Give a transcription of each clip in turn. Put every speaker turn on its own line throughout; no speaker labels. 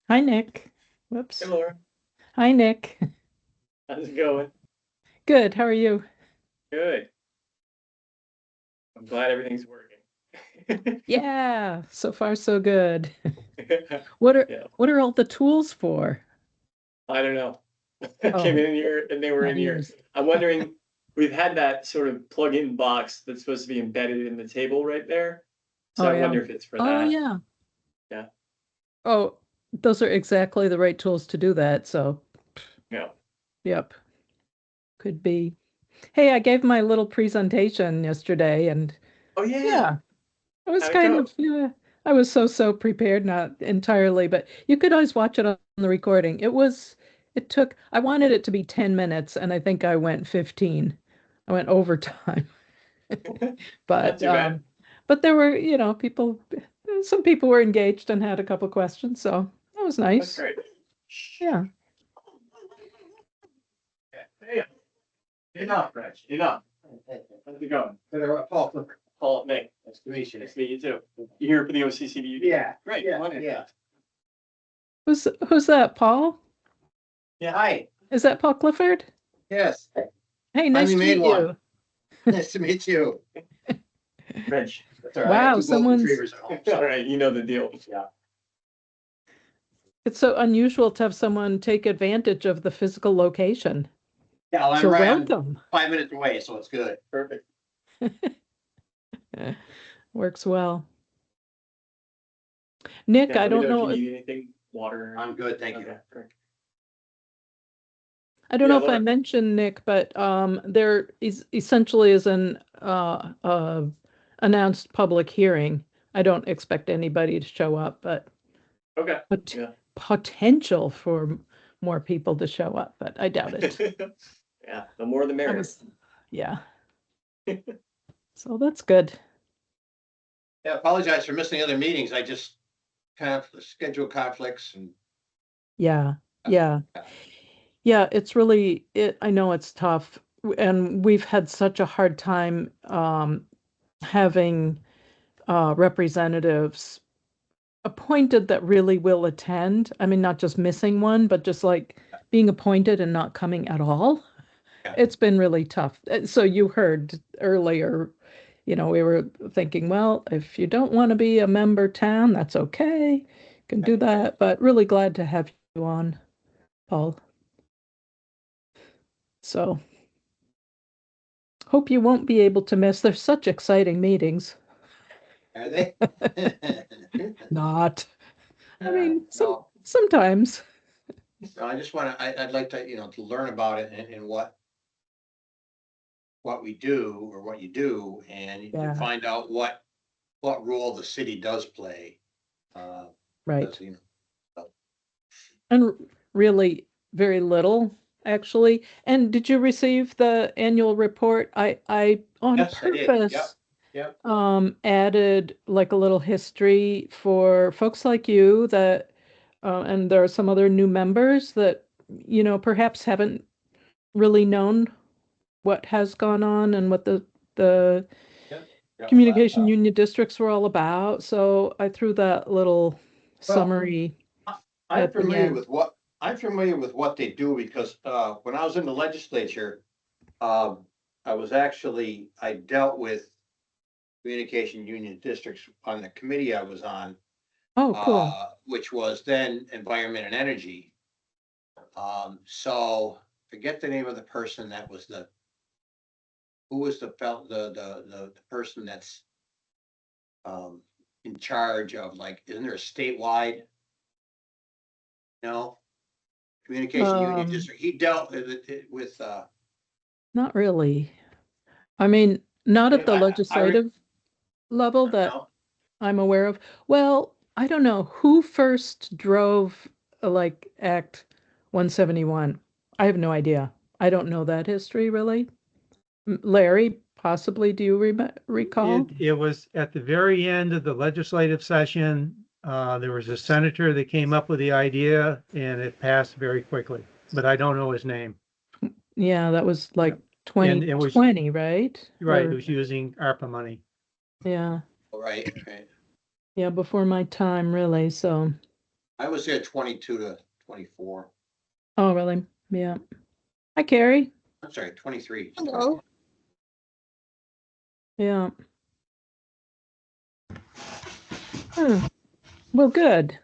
Hi, Nick.
Hey
Whoops.
Laura,
Hi, Nick.
how's it going?
Good. How are you?
Good. I'm glad everything's working.
Yeah, so far so good. What are
Yeah,
what are all the tools for?
I don't know. I came
Oh,
in here and they were
not
in here.
yours.
I'm wondering, we've had that sort of plug-in box that's supposed to be embedded in the table right there. So
Oh
I
yeah.
wonder if it's for
Oh
that.
yeah.
Yeah,
Oh, those are exactly the right tools to do that. So,
yeah.
yep, could be. Hey, I gave my little presentation yesterday and
Oh yeah.
yeah, it was
How'd it
kind
go?
of yeah, I was so prepared, not entirely, but you could always watch it on the recording. I wanted it to be 10 minutes and I think I went 15. I went overtime.
Not
But
too bad.
there were, some people were engaged and had a couple questions, so that was
That's
nice.
great.
Yeah.
Hey, enough, Reg. Enough. How's it going?
Paul,
Paul, Nick.
nice to meet you.
Nice to meet you too. You here for the OCCD?
Yeah,
Great.
yeah,
Come on in.
yeah.
Who's that, Paul?
Yeah.
Hi,
Is that Paul Clifford?
yes,
Hey, nice
finally
to
made
meet
one.
you.
Nice to meet you.
Reg.
That's all right. I got
Wow,
two golden
someone's
retrievers at home.
All right, you know the deal.
Yeah.
it's so unusual to have someone take advantage of the physical location.
Yeah, well, I'm
So
right. I'm
welcome.
5 minutes away, so it's good.
Perfect.
Works well. Nick,
Yeah,
I
let me
don't
know if you
know if
need anything, water.
I'm good, thank you.
Okay, great.
I don't
Yeah,
know if I
Laura.
mentioned Nick, but there is essentially is an announced public hearing. I don't expect anybody to show up, but
Okay.
pot
Yeah.
potential for more people to show up, but I doubt it.
Yeah, the more the
I
merrier.
was, yeah. So that's good.
Yeah, apologize for missing other meetings. I just kind of schedule conflicts and
Yeah, yeah, yeah. It's really it. I know it's tough, and we've had such a hard time having representatives appointed that really will attend. I mean, not just missing one, but just like being appointed and not coming at all.
yeah.
It's been really tough. So you heard earlier, we were thinking, well, if you don't want to be a member town, that's okay. You can do that. But really glad to have you on, Paul. So hope you won't be able to miss. There's such exciting meetings.
Are they?
Not. I mean,
No,
sometimes.
no, I just want to, I'd like to, to learn about it and what we do or what you do and to
Yeah,
find out what role the city does play. Uh,
right.
because, so,
And really very little, actually. And did you receive the annual report? I on
yes, I did. Yep,
purpose
yep.
added like a little history for folks like you that and there are some other new members that perhaps haven't really known what has gone on and what the
Yep. Got my
communication
laptop.
union districts were all about. So I threw that little
Well,
summary
I- I'm
at the
familiar
end.
with what they do because when I was in the legislature, um, I dealt with communication union districts on the committee I was on,
Oh, cool.
which was then environment and energy. So forget the name of the person that was who was the person that's um, in charge of like, isn't there a statewide, no, communication union
Um,
district? He dealt with,
Not really. I mean, not at the
I
legislative level that
no,
I'm aware of. Well, I don't know who first drove like Act 171. I have no idea. I don't know that history really. Larry, possibly, do you recall?
It was at the very end of the legislative session. There was a senator that came up with the idea and it passed very quickly, but I don't know his name.
Yeah, that was
Yeah.
like
And it was,
2020, right?
right, it
Or
was using ARPA money.
yeah,
right, right.
yeah, before my time really. So
I was there 22 to 24.
Oh, really? Yeah. Hi, Carrie.
I'm sorry, 23.
Hello.
Yeah. Well, good.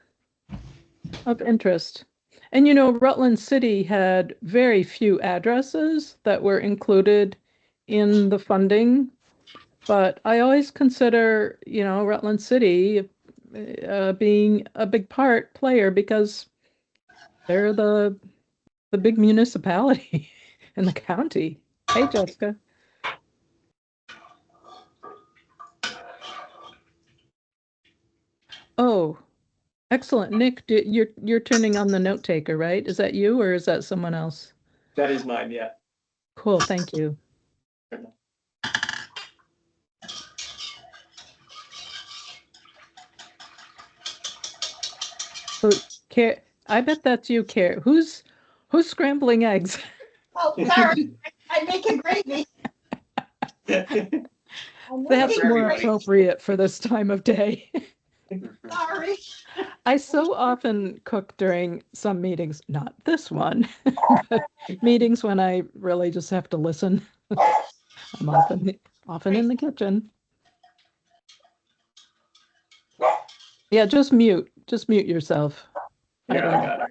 Of interest. And you know, Rutland City had very few addresses that were included in the funding, but I always consider, you know, Rutland City being a big player because they're the big municipality in the county. Hey, Jessica. Oh, excellent. Nick, you're turning on the note taker, right? Is that you or is that someone else?
That is mine, yeah.
Cool, thank you. So, I bet that's you, Care. Who's scrambling eggs?
Oh, sorry. I'm making gravy. I'm
That's
making
more
gravy.
appropriate for this time of day.
Sorry.
I so often cook during some meetings, not this one, but meetings when I really just have to listen. I'm often in the kitchen. Yeah, just mute yourself.
I got her.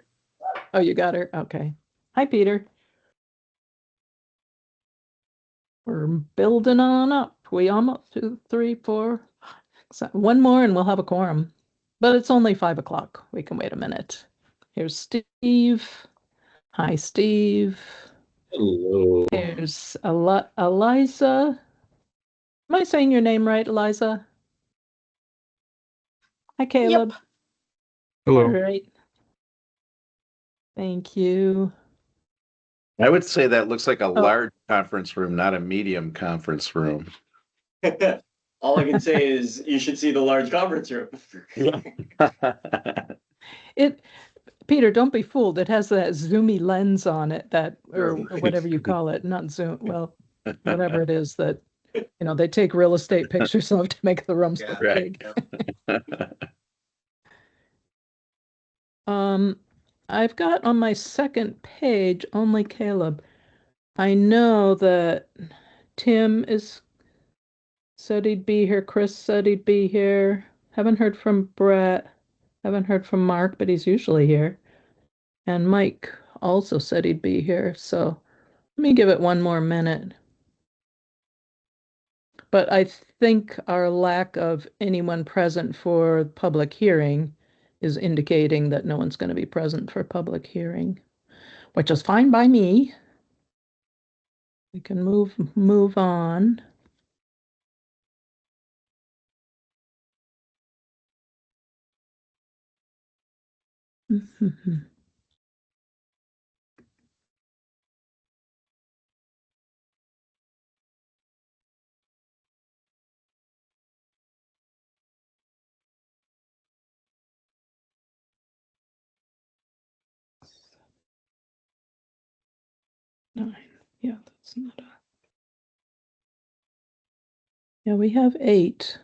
Oh, you got her? Okay. Hi, Peter. We're building on up. We almost 2, 3, 4. So one more and we'll have a quorum. But it's only 5 o'clock. We can wait a minute. Here's Steve. Hi, Steve.
Hello.
Here's Eliza. Am I saying your name right, Eliza? Hi, Caleb.
Hello.
All right. Thank you.
I would say that looks like a large conference room, not a medium conference room.
All I can say is you should see the large conference room.
Peter, don't be fooled. It has that zoomy lens on it or whatever you call it, not zoom, well, whatever it is that, you know, they take real estate pictures of to make the rooms look big. I've got on my second page only Caleb. I know that Tim said he'd be here. Chris said he'd be here. Haven't heard from Brett. Haven't heard from Mark, but he's usually here. And Mike also said he'd be here. So let me give it one more minute. But I think our lack of anyone present for public hearing is indicating that no one's going to be present for public hearing, which is fine by me. We can move on. Nine. Yeah, that's not a. Yeah, we have 8.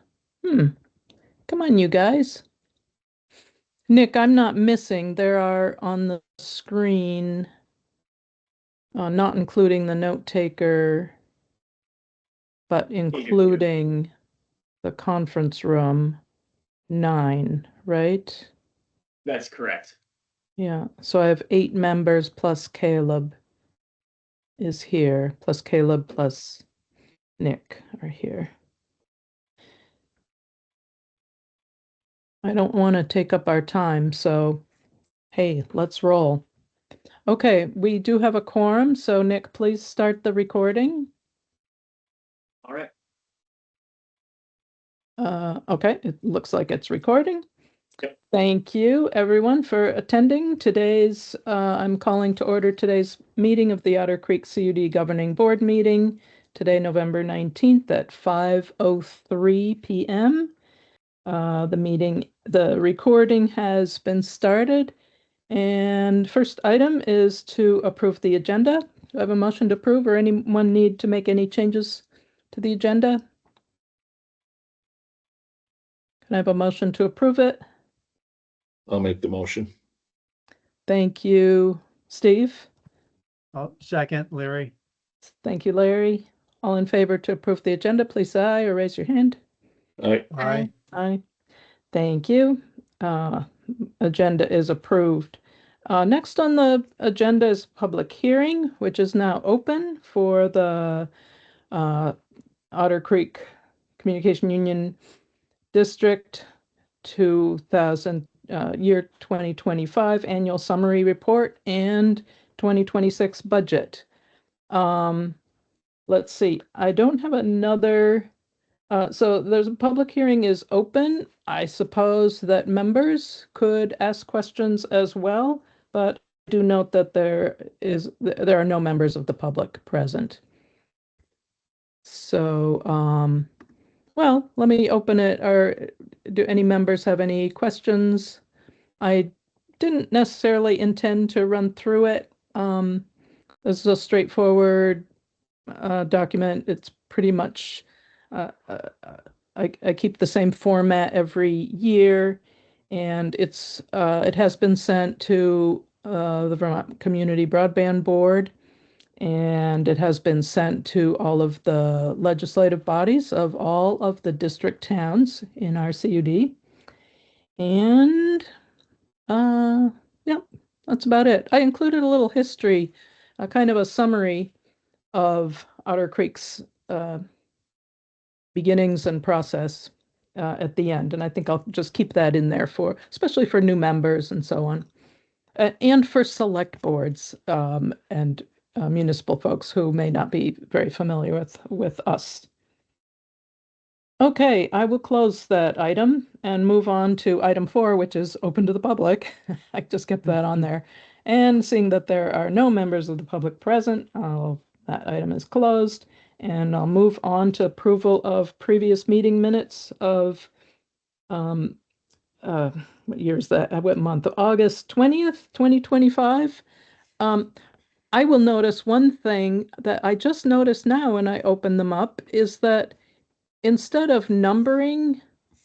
Come on, you guys. Nick, I'm not missing. There are on the screen, not including the note taker, but including the conference room, 9, right?
That's correct.
Yeah, so I have 8 members plus Caleb is here, plus Caleb plus Nick are here. I don't want to take up our time, so hey, let's roll. Okay, we do have a quorum, so Nick, please start the recording.
All right.
Okay, it looks like it's recording.
Yep.
Thank you, everyone, for attending today's, I'm calling to order today's meeting of the Otter Creek CUD Governing Board meeting, today, November 19th at 5:03 p.m. The recording has been started, and first item is to approve the agenda. Do I have a motion to approve, or anyone need to make any changes to the agenda? Can I have a motion to approve it?
I'll make the motion.
Thank you, Steve.
Oh, second, Larry.
Thank you, Larry. All in favor to approve the agenda, please say aye or raise your hand.
Aye.
Aye. Thank you. Agenda is approved. Next on the agenda is public hearing, which is now open for the Otter Creek Communication Union District 2000 year 2025 annual summary report and 2026 budget. Let's see. I don't have another. So there's a public hearing is open. I suppose that members could ask questions as well, but do note that there are no members of the public present. So, well, let me open it. Or do any members have any questions? I didn't necessarily intend to run through it. This is a straightforward document. It's pretty much, I keep the same format every year, and it has been sent to the Vermont Community Broadband Board, and it has been sent to all of the legislative bodies of all of the district towns in our CUD. And yeah, that's about it. I included a little history, kind of a summary of Otter Creek's beginnings and process at the end. And I think I'll just keep that in there especially for new members and so on. And for select boards and municipal folks who may not be very familiar with us. Okay, I will close that item and move on to item 4, which is open to the public. I just kept that on there. And seeing that there are no members of the public present, that item is closed. And I'll move on to approval of previous meeting minutes of, what year is that? What month? August 20th, 2025. I will notice one thing that I just noticed now when I open them up is that instead of numbering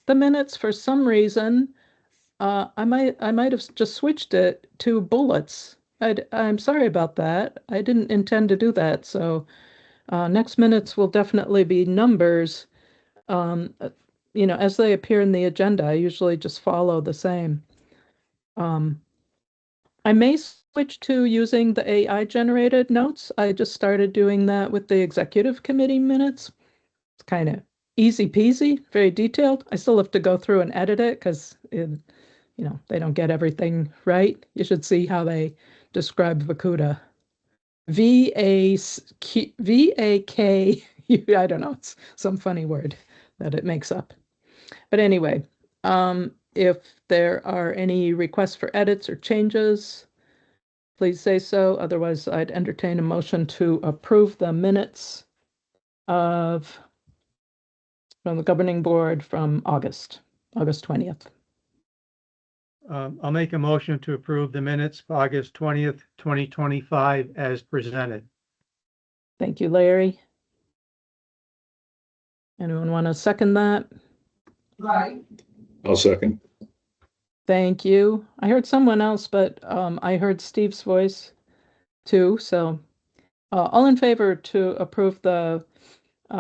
the minutes for some reason, I might have just switched it to bullets. I'm sorry about that. I didn't intend to do that. So next minutes will definitely be numbers. As they appear in the agenda, I usually just follow the same. I may switch to using the AI generated notes. I just started doing that with the executive committee minutes. It's kind of easy peasy, very detailed. I still have to go through and edit it because they don't get everything right. You should see how they describe Vacuda. V-A-K, I don't know, it's some funny word that it makes up. But anyway, if there are any requests for edits or changes, please say so. Otherwise, I'd entertain a motion to approve the minutes from the governing board from August 20th.
I'll make a motion to approve the minutes for August 20th, 2025 as presented.
Thank you, Larry. Anyone want to second that?
Right.
I'll second.
Thank you. I heard someone else, but I heard Steve's voice too. So all in favor to approve the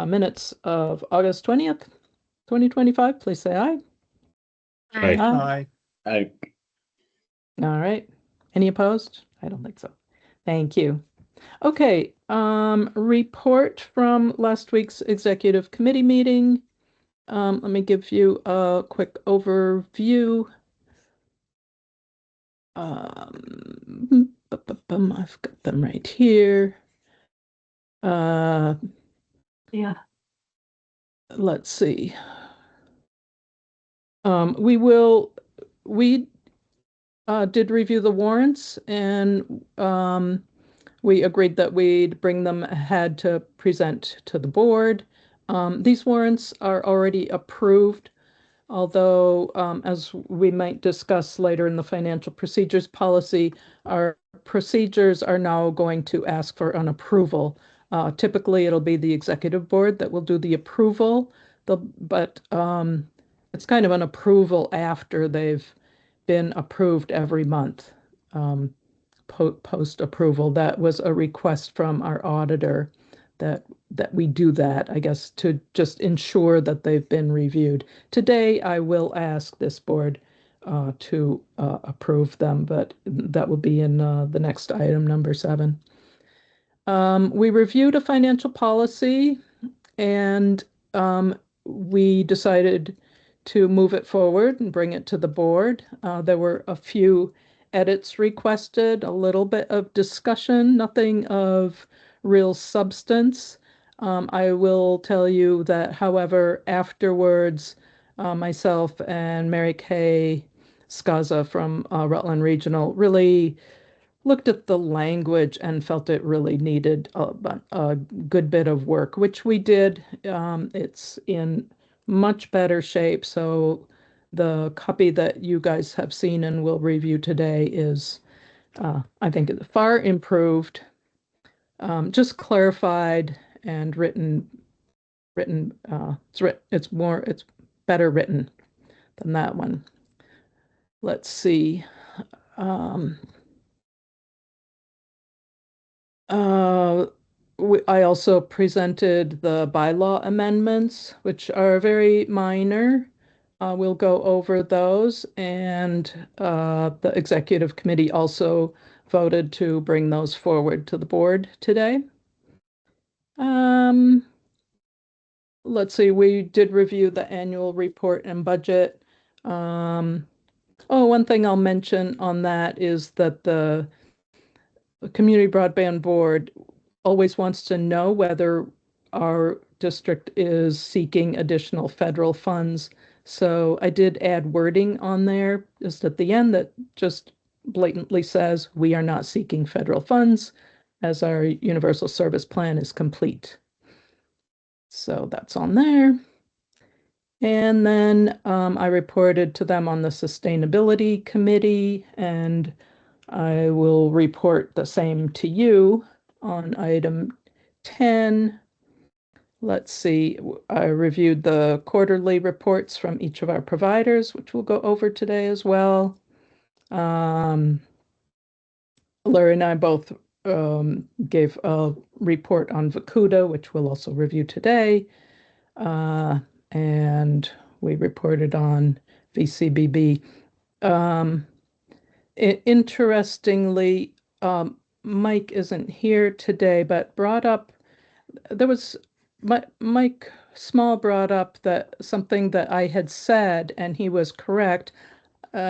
minutes of August 20th, 2025, please say aye.
Aye.
Aye.
Aye.
All right. Any opposed? I don't think so. Thank you. Okay, report from last week's executive committee meeting. Let me give you a quick overview. I've got them right here.
Yeah.
Let's see. We did review the warrants, and we agreed that we'd bring them ahead to present to the board. These warrants are already approved, although as we might discuss later in the financial procedures policy, our procedures are now going to ask for an approval. Typically, it'll be the executive board that will do the approval, but it's kind of an approval after they've been approved every month. post approval. That was a request from our auditor that we do that, I guess, to just ensure that they've been reviewed. Today, I will ask this board to approve them, but that will be in the next item, number 7. We reviewed a financial policy and we decided to move it forward and bring it to the board. There were a few edits requested, a little bit of discussion, nothing of real substance. I will tell you that, however, afterwards, myself and Mary Kay Skaza from Rutland Regional really looked at the language and felt it really needed a good bit of work, which we did. It's in much better shape. So the copy that you guys have seen and will review today is, I think, far improved, just clarified and written. It's better written than that one. Let's see. I also presented the bylaw amendments, which are very minor. We'll go over those, and the executive committee also voted to bring those forward to the board today. Let's see, we did review the annual report and budget. One thing I'll mention on that is that the Community Broadband Board always wants to know whether our district is seeking additional federal funds. So I did add wording on there just at the end that just blatantly says we are not seeking federal funds as our universal service plan is complete. So that's on there. And then I reported to them on the sustainability committee, and I will report the same to you on item 10. Let's see, I reviewed the quarterly reports from each of our providers, which we'll go over today as well. Larry and I both gave a report on VCUDA, which we'll also review today. And we reported on VCBB. Interestingly, Mike isn't here today, but brought up, there was, Mike Small brought up that something that I had said, and he was correct.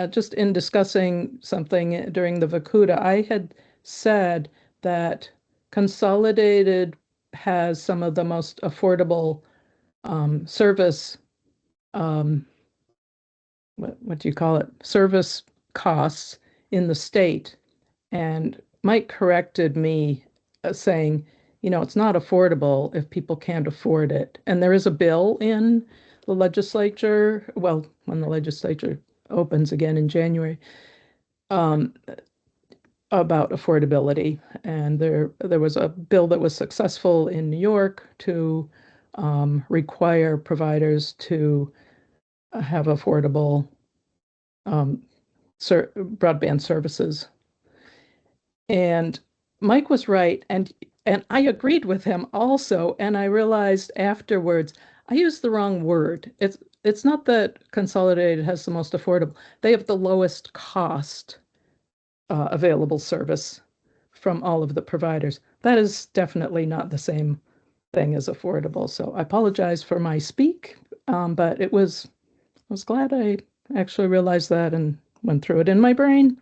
Just in discussing something during the VCUDA, I had said that Consolidated has some of the most affordable service, what do you call it? Service costs in the state. And Mike corrected me saying, it's not affordable if people can't afford it. And there is a bill in the legislature, well, when the legislature opens again in January, about affordability. And there was a bill that was successful in New York to require providers to have affordable broadband services. And Mike was right, and I agreed with him also. And I realized afterwards I used the wrong word. It's not that Consolidated has the most affordable; they have the lowest cost available service from all of the providers. That is definitely not the same thing as affordable. So I apologize for my speak, but I was glad I actually realized that and went through it in my brain.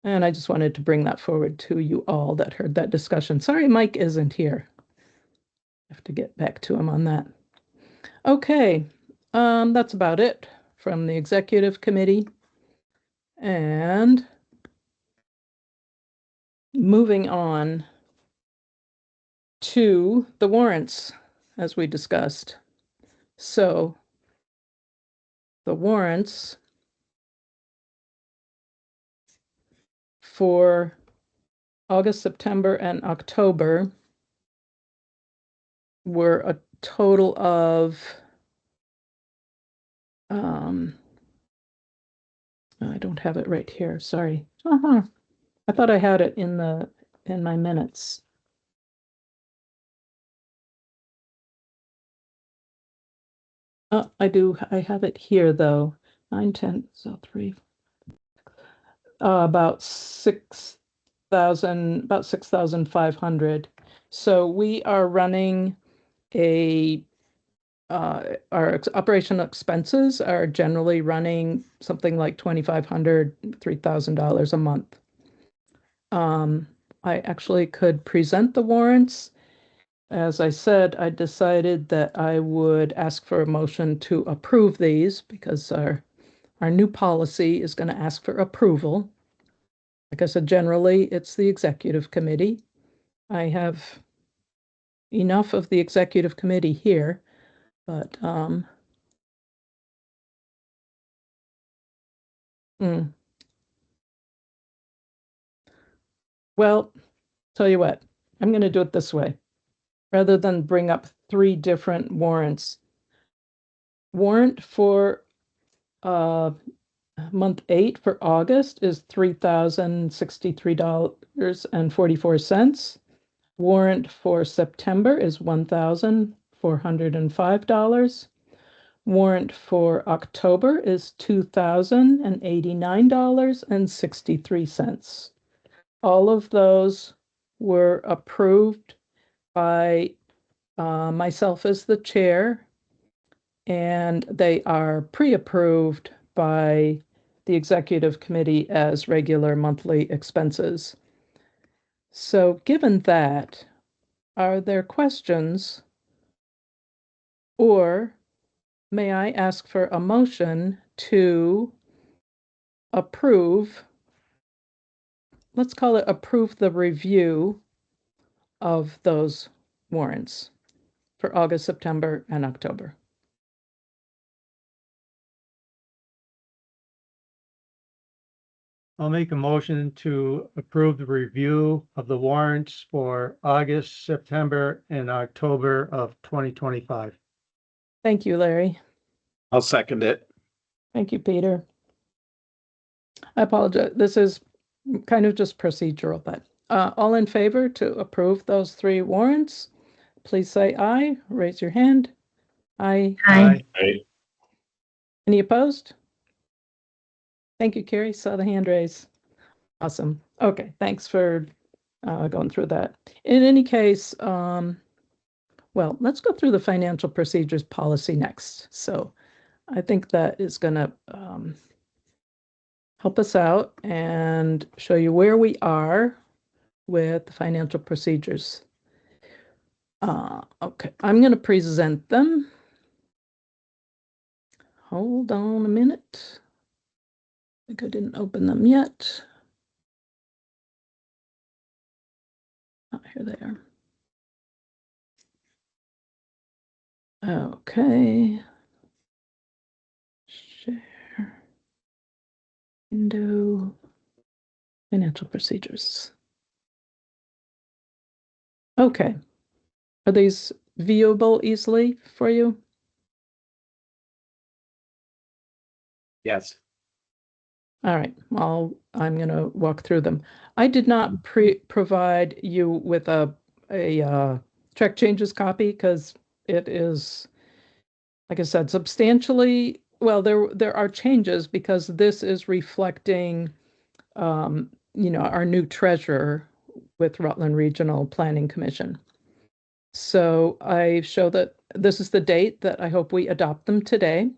And I just wanted to bring that forward to you all that heard that discussion. Sorry, Mike isn't here. I have to get back to him on that. Okay, that's about it from the executive committee. And moving on to the warrants, as we discussed. So the warrants for August, September, and October were a total of I don't have it right here, sorry. I thought I had it in my minutes. I do, I have it here though. 9, 10, so 3. About 6,500. So we are running our operational expenses are generally running something like $2,500, $3,000 a month. I actually could present the warrants. As I said, I decided that I would ask for a motion to approve these because our new policy is going to ask for approval. Like I said, generally, it's the executive committee. I have enough of the executive committee here, but well, tell you what, I'm going to do it this way. Rather than bring up 3 different warrants. Warrant for month 8 for August is $3,063.44. Warrant for September is $1,405. Warrant for October is $2,089.63. All of those were approved by myself as the chair, and they are pre-approved by the executive committee as regular monthly expenses. So given that, are there questions? Or may I ask for a motion to approve, let's call it approve the review of those warrants for August, September, and October?
I'll make a motion to approve the review of the warrants for August, September, and October of 2025.
Thank you, Larry.
I'll second it.
Thank you, Peter. I apologize. This is kind of just procedural, but all in favor to approve those 3 warrants, please say aye. Raise your hand. Aye.
Aye.
Any opposed? Thank you, Carrie. Saw the hand raise. Awesome. Okay, thanks for going through that. In any case, well, let's go through the financial procedures policy next. So I think that is going to help us out and show you where we are with the financial procedures. Okay, I'm going to present them. Hold on a minute. I think I didn't open them yet. Oh, here they are. Okay. Share. Window. Financial procedures. Okay. Are these viewable easily for you?
Yes.
All right, I'm going to walk through them. I did not provide you with a track changes copy because it is, like I said, substantially, well, there are changes because this is reflecting, our new treasurer with Rutland Regional Planning Commission. So I show that this is the date that I hope we adopt them today.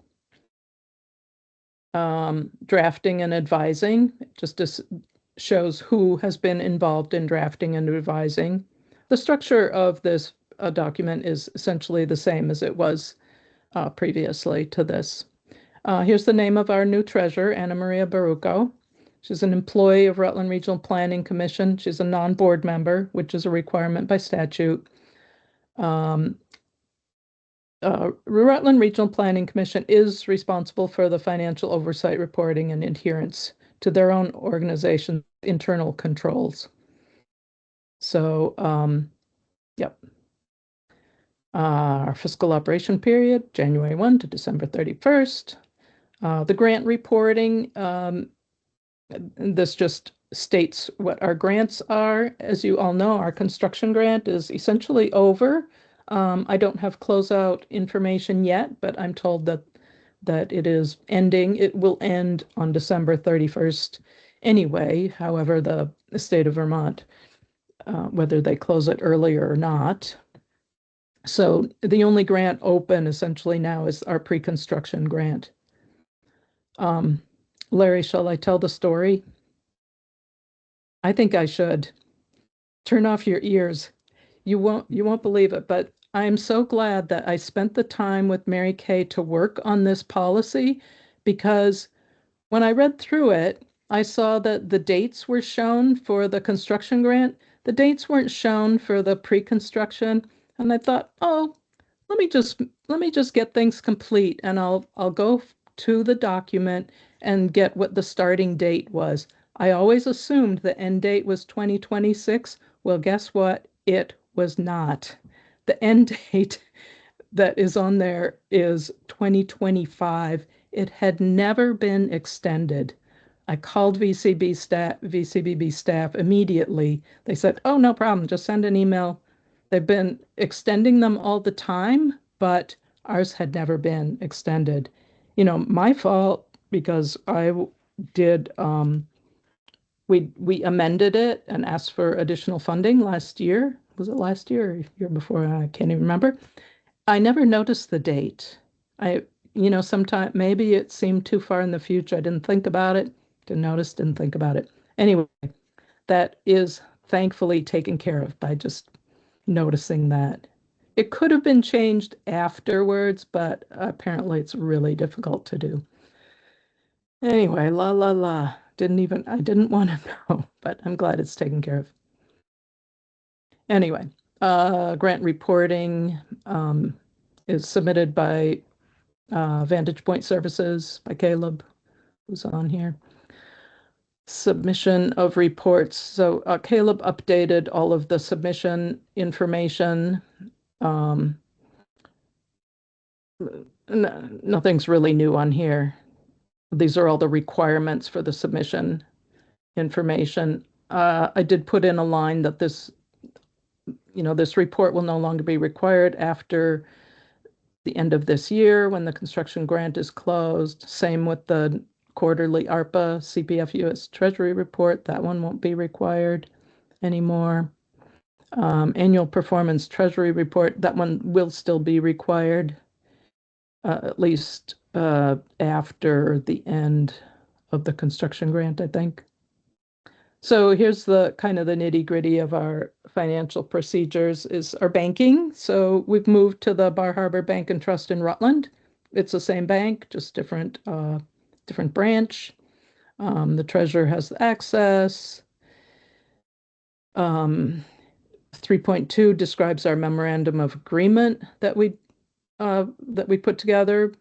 Drafting and advising, just shows who has been involved in drafting and advising. The structure of this document is essentially the same as it was previously to this. Here's the name of our new treasurer, Anna Maria Baruco. She's an employee of Rutland Regional Planning Commission. She's a non-board member, which is a requirement by statute. Rutland Regional Planning Commission is responsible for the financial oversight reporting and adherence to their own organization's internal controls. So, yep. Our fiscal operation period, January 1 to December 31st. The grant reporting this just states what our grants are. As you all know, our construction grant is essentially over. I don't have closeout information yet, but I'm told that it is ending. It will end on December 31st anyway. However, the state of Vermont, whether they close it earlier or not. So the only grant open essentially now is our pre-construction grant. Larry, shall I tell the story? I think I should. Turn off your ears. You won't believe it, but I'm so glad that I spent the time with Mary Kay to work on this policy, because when I read through it, I saw that the dates were shown for the construction grant. The dates weren't shown for the pre-construction, and I thought, oh, let me just get things complete, and I'll go to the document and get what the starting date was. I always assumed the end date was 2026. Well, guess what? It was not. The end date that is on there is 2025. It had never been extended. I called VCBB staff immediately. They said, "Oh, no problem. Just send an email." They've been extending them all the time, but ours had never been extended. My fault, because did we amended it and asked for additional funding last year. Was it last year or year before? I can't even remember. I never noticed the date. Sometime maybe it seemed too far in the future. I didn't think about it, didn't think about it. Anyway, that is thankfully taken care of by just noticing that. It could have been changed afterwards, but apparently it's really difficult to do. Anyway, la la la. I didn't want to know, but I'm glad it's taken care of. Anyway, grant reporting is submitted by Vantage Point Services by Caleb, who's on here. Submission of reports. So Caleb updated all of the submission information. Nothing's really new on here. These are all the requirements for the submission information. I did put in a line that this report will no longer be required after the end of this year when the construction grant is closed. Same with the quarterly ARPA CPF US Treasury report. That one won't be required anymore. Annual performance Treasury report, that one will still be required, at least after the end of the construction grant, I think. So here's the kind of the nitty-gritty of our financial procedures is our banking. So we've moved to the Bar Harbor Bank and Trust in Rutland. It's the same bank, just different branch. The treasurer has the access. 3.2 describes our memorandum of agreement that we put together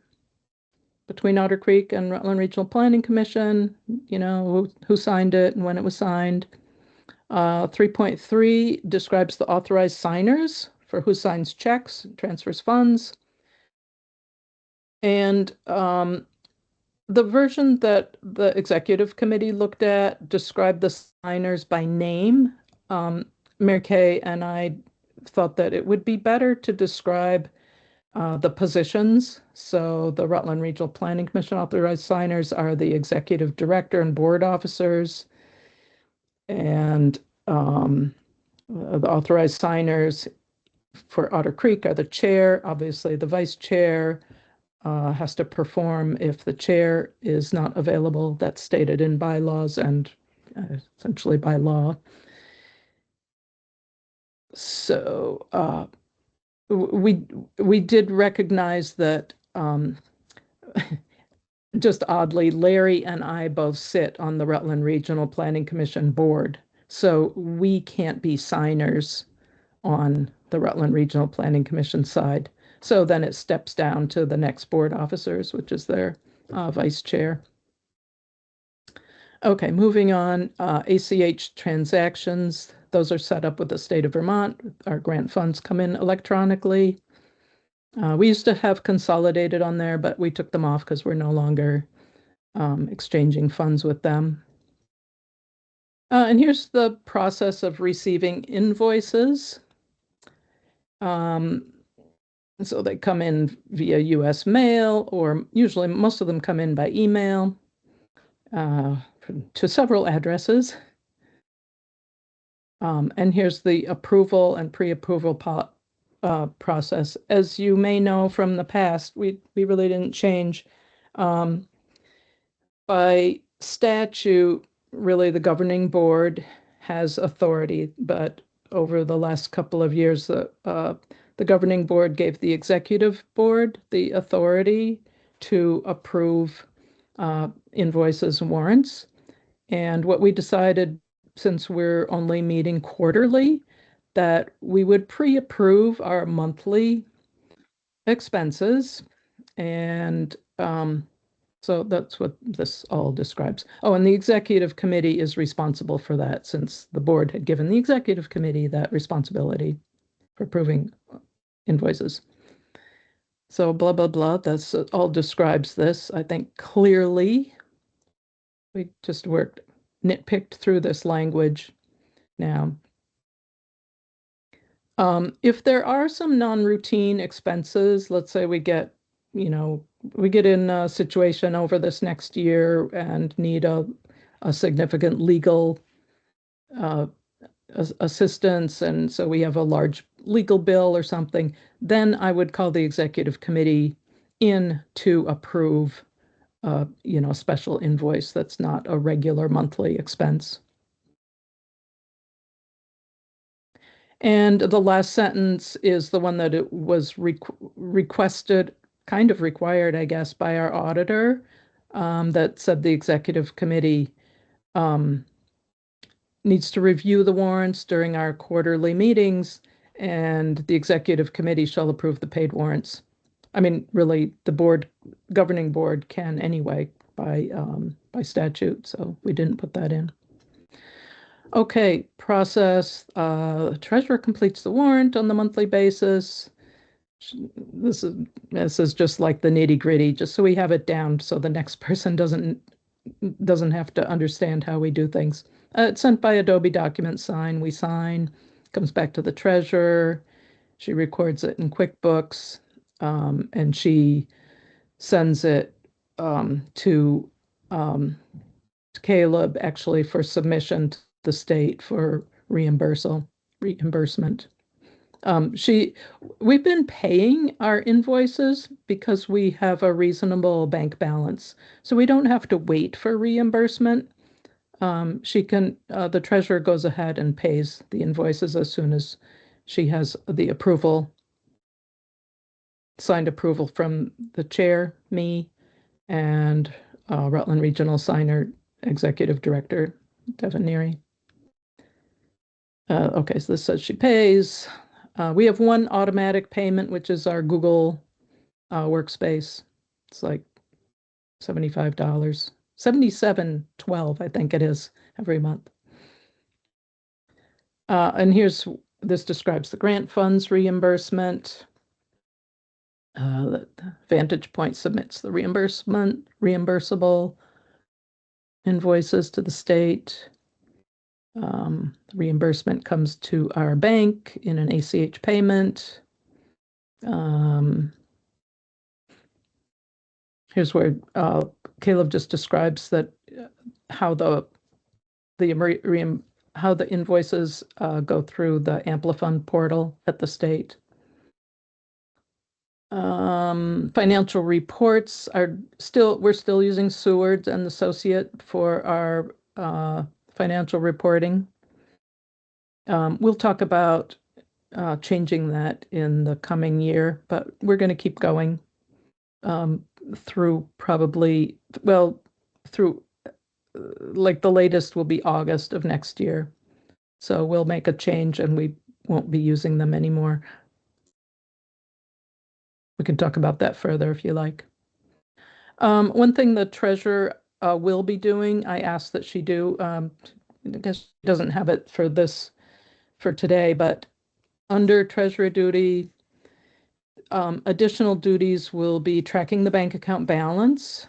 between Otter Creek and Rutland Regional Planning Commission, who signed it and when it was signed. 3.3 describes the authorized signers for who signs checks, transfers funds. And the version that the executive committee looked at described the signers by name. Mary Kay and I thought that it would be better to describe the positions. So the Rutland Regional Planning Commission authorized signers are the executive director and board officers. And the authorized signers for Otter Creek are the chair. Obviously, the vice chair has to perform if the chair is not available. That's stated in bylaws and essentially by law. So we did recognize that just oddly, Larry and I both sit on the Rutland Regional Planning Commission board, so we can't be signers on the Rutland Regional Planning Commission side. So then it steps down to the next board officers, which is their vice chair. Okay, moving on, ACH transactions. Those are set up with the state of Vermont. Our grant funds come in electronically. We used to have consolidated on there, but we took them off because we're no longer exchanging funds with them. And here's the process of receiving invoices. So they come in via US mail, or usually most of them come in by email to several addresses. And here's the approval and pre-approval process. As you may know from the past, we really didn't change. By statute, really the governing board has authority, but over the last couple of years, the governing board gave the executive board the authority to approve invoices and warrants. And what we decided, since we're only meeting quarterly, that we would pre-approve our monthly expenses. And so that's what this all describes. Oh, and the executive committee is responsible for that, since the board had given the executive committee that responsibility for approving invoices. So blah, blah, blah, that's all describes this, I think, clearly. We just nitpicked through this language now. If there are some non-routine expenses, let's say we get in a situation over this next year and need a significant legal assistance, and so we have a large legal bill or something, then I would call the executive committee in to approve a special invoice that's not a regular monthly expense. And the last sentence is the one that it was requested, kind of required, I guess, by our auditor, that said the executive committee needs to review the warrants during our quarterly meetings, and the executive committee shall approve the paid warrants. I mean, really, the governing board can anyway by statute, so we didn't put that in. Okay, process. Treasurer completes the warrant on the monthly basis. This is just like the nitty-gritty, just so we have it down, so the next person doesn't have to understand how we do things. It's sent by Adobe Document Sign. We sign, comes back to the treasurer. She records it in QuickBooks, and she sends it to Caleb, actually, for submission to the state for reimbursement. We've been paying our invoices because we have a reasonable bank balance, so we don't have to wait for reimbursement. The treasurer goes ahead and pays the invoices as soon as she has the signed approval from the chair, me, and Rutland Regional Signer Executive Director, Devin Neary. Okay, so this says she pays. We have one automatic payment, which is our Google workspace. It's like $75, $77.12, I think it is, every month. And this describes the grant funds reimbursement. Vantage Point submits the reimbursable invoices to the state. Reimbursement comes to our bank in an ACH payment. Here's where Caleb just describes that how the invoices go through the Amplifund portal at the state. Financial reports we're still using Seward and Associate for our financial reporting. We'll talk about changing that in the coming year, but we're going to keep going through like the latest will be August of next year. So we'll make a change and we won't be using them anymore. We can talk about that further if you like. One thing the treasurer will be doing, I asked that she do, I guess she doesn't have it for today, but under treasurer duty, additional duties will be tracking the bank account balance,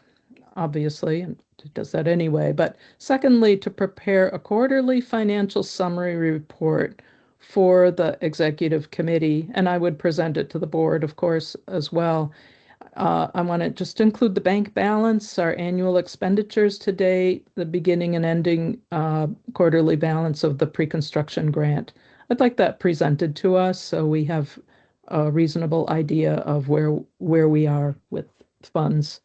obviously, and it does that anyway. But secondly, to prepare a quarterly financial summary report for the executive committee, and I would present it to the board, of course, as well. I want to just include the bank balance, our annual expenditures to date, the beginning and ending quarterly balance of the pre-construction grant. I'd like that presented to us so we have a reasonable idea of where we are with funds.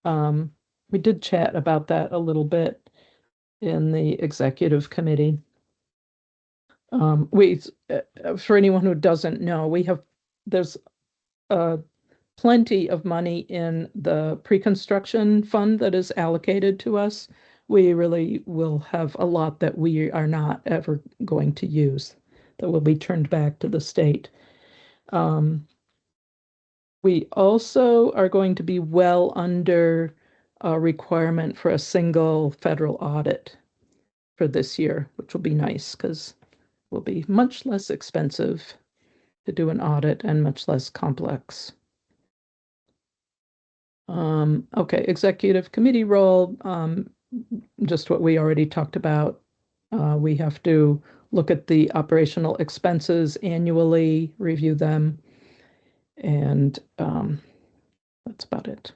We did chat about that a little bit in the executive committee. For anyone who doesn't know, there's plenty of money in the pre-construction fund that is allocated to us. We really will have a lot that we are not ever going to use that will be turned back to the state. We also are going to be well under a requirement for a single federal audit for this year, which will be nice because it will be much less expensive to do an audit and much less complex. Okay, executive committee role, just what we already talked about. We have to look at the operational expenses annually, review them, and that's about it.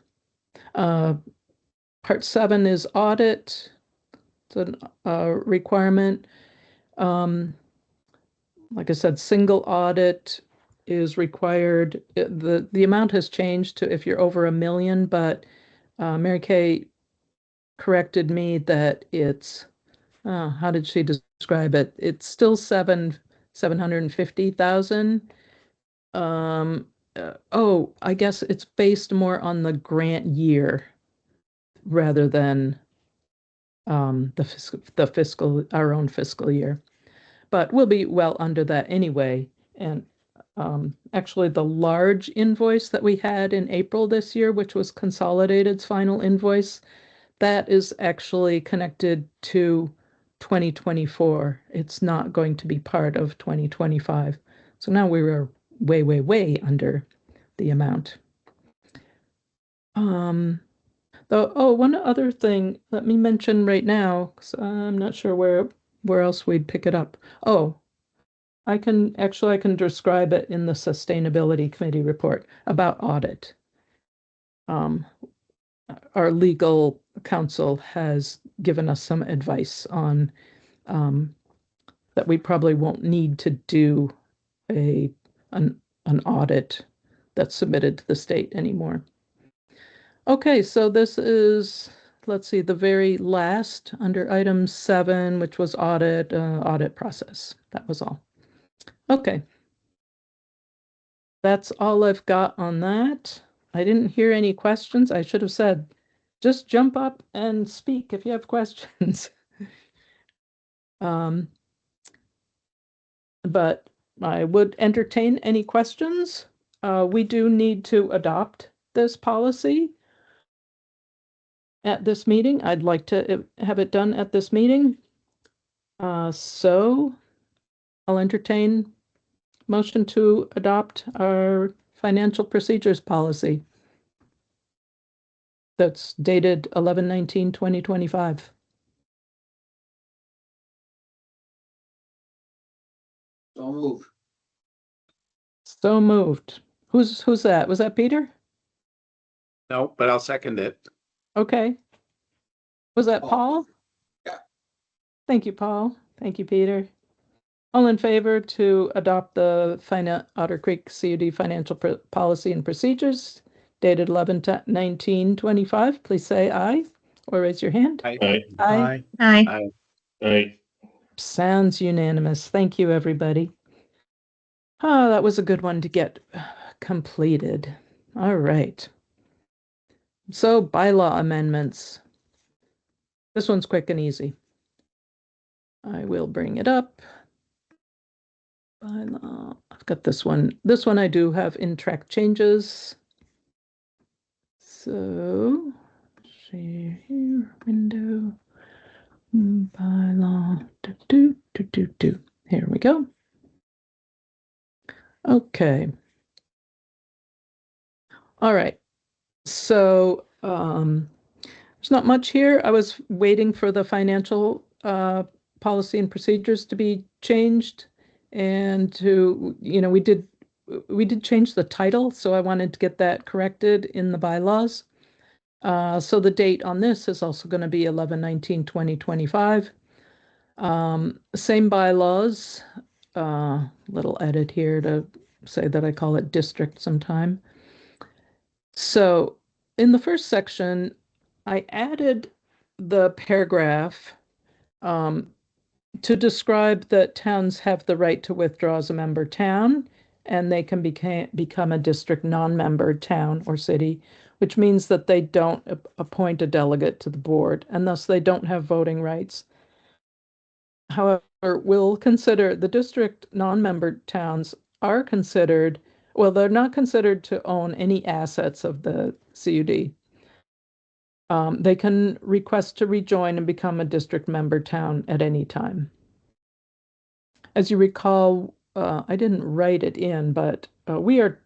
Part 7 is audit. It's a requirement. Like I said, single audit is required. The amount has changed to if you're over $1 million, but Mary Kay corrected me that it's how did she describe it? It's still 750,000. I guess it's based more on the grant year rather than the fiscal our own fiscal year. But we'll be well under that anyway. And actually, the large invoice that we had in April this year, which was Consolidated's final invoice, that is actually connected to 2024. It's not going to be part of 2025. So now we were way, way, way under the amount. One other thing, let me mention right now, because I'm not sure where else we'd pick it up. Oh, I can describe it in the Sustainability Committee report about audit. Our legal counsel has given us some advice on that we probably won't need to do an audit that's submitted to the state anymore. Okay, so this is, let's see, the very last under item 7, which was audit process. That was all. Okay. That's all I've got on that. I didn't hear any questions. I should have said, just jump up and speak if you have questions. But I would entertain any questions. We do need to adopt this policy at this meeting. I'd like to have it done at this meeting. So I'll entertain motion to adopt our financial procedures policy that's dated 11/19/2025.
So move.
So moved. Who's that? Was that Peter?
No, but I'll second it.
Okay. Was that
Paul.
Paul?
Yeah.
Thank you, Paul. Thank you, Peter. All in favor to adopt the Otter Creek CUD financial policy and procedures dated 11/19/25, please say aye or raise your hand.
Aye.
Aye.
Aye.
Right.
Sounds unanimous. Thank you, everybody. Oh, that was a good one to get completed. All right. So bylaw amendments. This one's quick and easy. I will bring it up. Bylaw. I've got this one. This one I do have in track changes. So, see here, window, bylaw, Here we go. Okay. All right. So, There's not much here. I was waiting for the financial policy and procedures to be changed, and to, we did change the title, so I wanted to get that corrected in the bylaws. So the date on this is also going to be 11/19/2025. Same bylaws, little edit here to say that I call it district sometime. So in the first section, I added the paragraph to describe that towns have the right to withdraw as a member town, and they can become a district non-member town or city, which means that they don't appoint a delegate to the board, and thus they don't have voting rights. However, we'll consider the district non-member towns are considered, well, they're not considered to own any assets of the CUD. They can request to rejoin and become a district member town at any time. As you recall, I didn't write it in, but we are,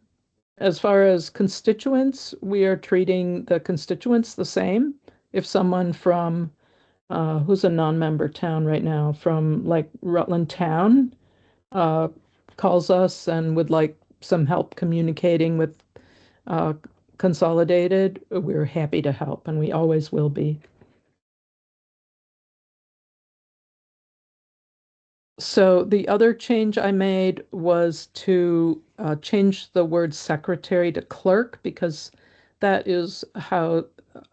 as far as constituents, we are treating the constituents the same. If someone from, who's a non-member town right now, from like Rutland Town, calls us and would like some help communicating with Consolidated, we're happy to help, and we always will be. So the other change I made was to change the word secretary to clerk, because that is how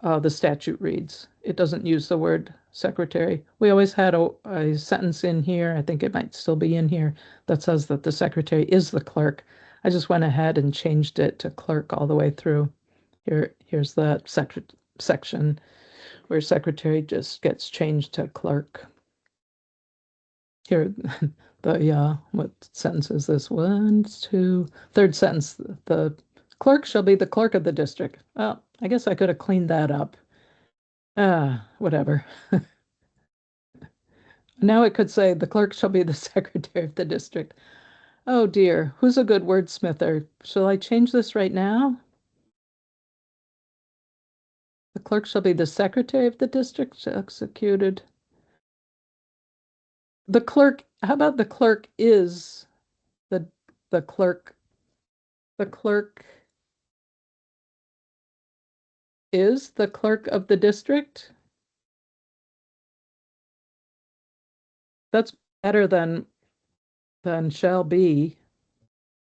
the statute reads. It doesn't use the word secretary. We always had a sentence in here, I think it might still be in here, that says that the secretary is the clerk. I just went ahead and changed it to clerk all the way through. Here's that section where secretary just gets changed to clerk. Here, what sentence is this? Third sentence. The clerk shall be the clerk of the district. Well, I guess I could have cleaned that up. Whatever. Now it could say the clerk shall be the secretary of the district. Oh dear, who's a good wordsmither? Shall I change this right now? The clerk shall be the secretary of the district executed. The clerk, how about the clerk is the clerk? The clerk is the clerk of the district? That's better than shall be.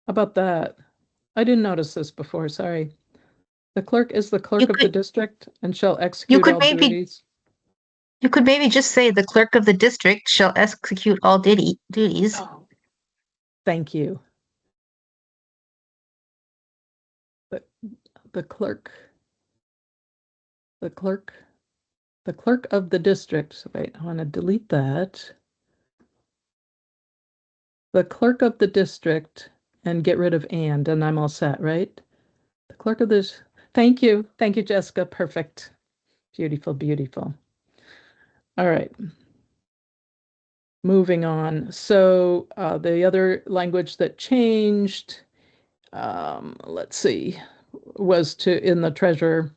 How about that? I didn't notice this before, sorry. The clerk is the clerk of the district and shall execute all duties.
You could maybe just say the clerk of the district shall execute all duties.
Oh, thank you. The clerk of the district. So wait, I want to delete that. The clerk of the district, and get rid of and I'm all set, right? The clerk of this. Thank you, Jessica. Perfect. Beautiful, beautiful. All right. Moving on. So the other language that changed, let's see, was in the treasurer.